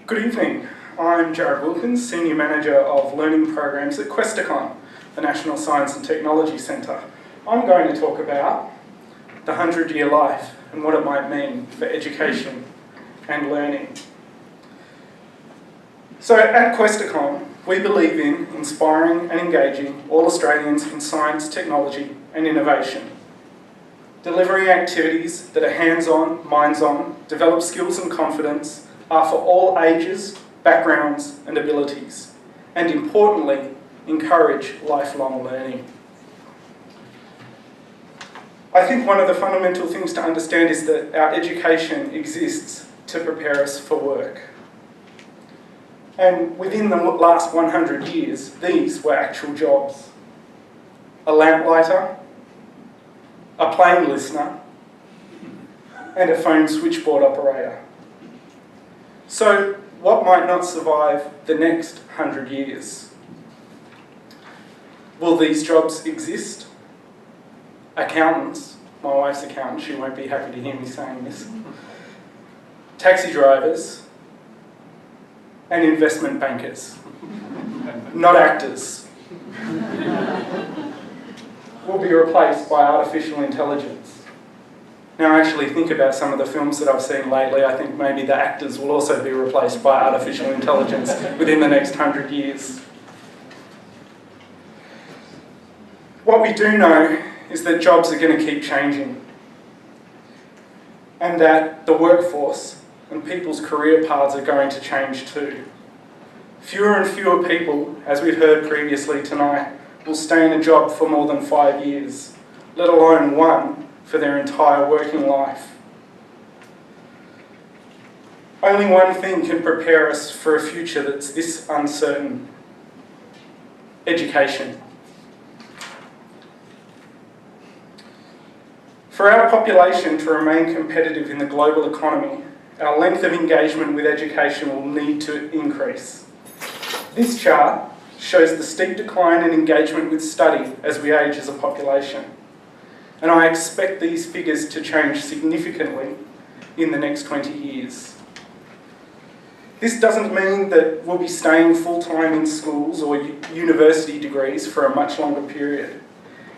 Good evening. I'm Jared Wilkins, Senior Manager of Learning Programs at Questacon, the National Science and Technology Centre. I'm going to talk about the 100-year life and what it might mean for education and learning. So at Questacon, we believe in inspiring and engaging all Australians in science, technology and innovation. Delivering activities that are hands-on, minds-on, develop skills and confidence, are for all ages, backgrounds and abilities, and importantly, encourage lifelong learning. I think one of the fundamental things to understand is that our education exists to prepare us for work. And within the last 100 years, these were actual jobs. A lamplighter, a plane listener, and a phone switchboard operator. So, what might not survive the next 100 years? Will these jobs exist? Accountants, my wife's accountant, she won't be happy to hear me saying this. Taxi drivers, and investment bankers. Not actors. Will be replaced by artificial intelligence. Now actually think about some of the films that I've seen lately. I think maybe the actors will also be replaced by artificial intelligence within the next 100 years. What we do know is that jobs are going to keep changing, and that the workforce and people's career paths are going to change too. Fewer and fewer people, as we've heard previously tonight, will stay in a job for more than 5 years, let alone one for their entire working life. Only one thing can prepare us for a future that's this uncertain: education. For our population to remain competitive in the global economy, our length of engagement with education will need to increase. This chart shows the steep decline in engagement with study as we age as a population. And I expect these figures to change significantly in the next 20 years. This doesn't mean that we'll be staying full-time in schools or university degrees for a much longer period.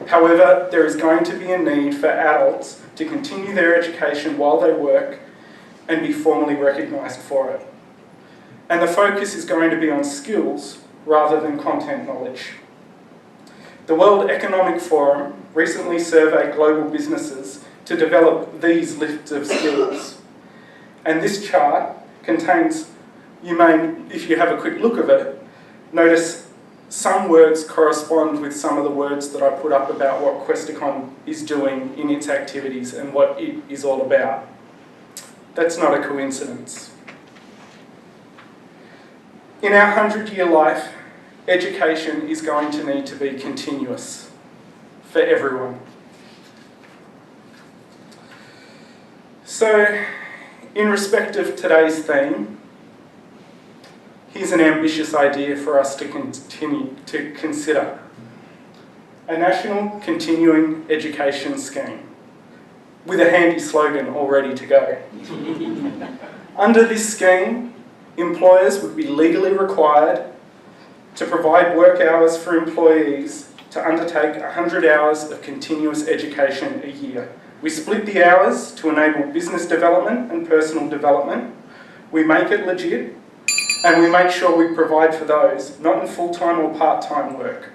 However, there is going to be a need for adults to continue their education while they work and be formally recognised for it. And the focus is going to be on skills rather than content knowledge. The World Economic Forum recently surveyed global businesses to develop these lists of skills. And this chart contains, you may, if you have a quick look of it, notice some words correspond with some of the words that I put up about what Questacon is doing in its activities and what it is all about. That's not a coincidence. In our 100-year life, education is going to need to be continuous for everyone. So, in respect of today's theme, here's an ambitious idea for us to continue to consider. A national continuing education scheme with a handy slogan all ready to go. Under this scheme, employers would be legally required to provide work hours for employees to undertake 100 hours of continuous education a year. We split the hours to enable business development and personal development. We make it legit, and we make sure we provide for those, not in full-time or part-time work.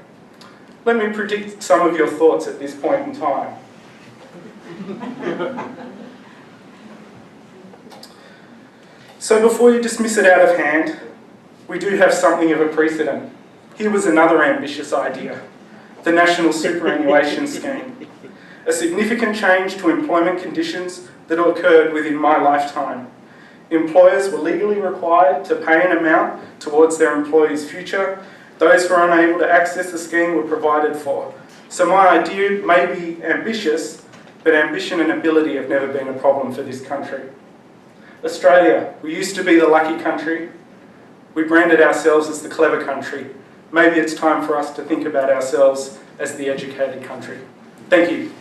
Let me predict some of your thoughts at this point in time. So before you dismiss it out of hand, we do have something of a precedent. Here was another ambitious idea: the National Superannuation Scheme, a significant change to employment conditions that occurred within my lifetime. Employers were legally required to pay an amount towards their employees' future. Those who are unable to access the scheme were provided for. So my idea may be ambitious, but ambition and ability have never been a problem for this country. Australia, we used to be the lucky country. We branded ourselves as the clever country. Maybe it's time for us to think about ourselves as the educated country. Thank you.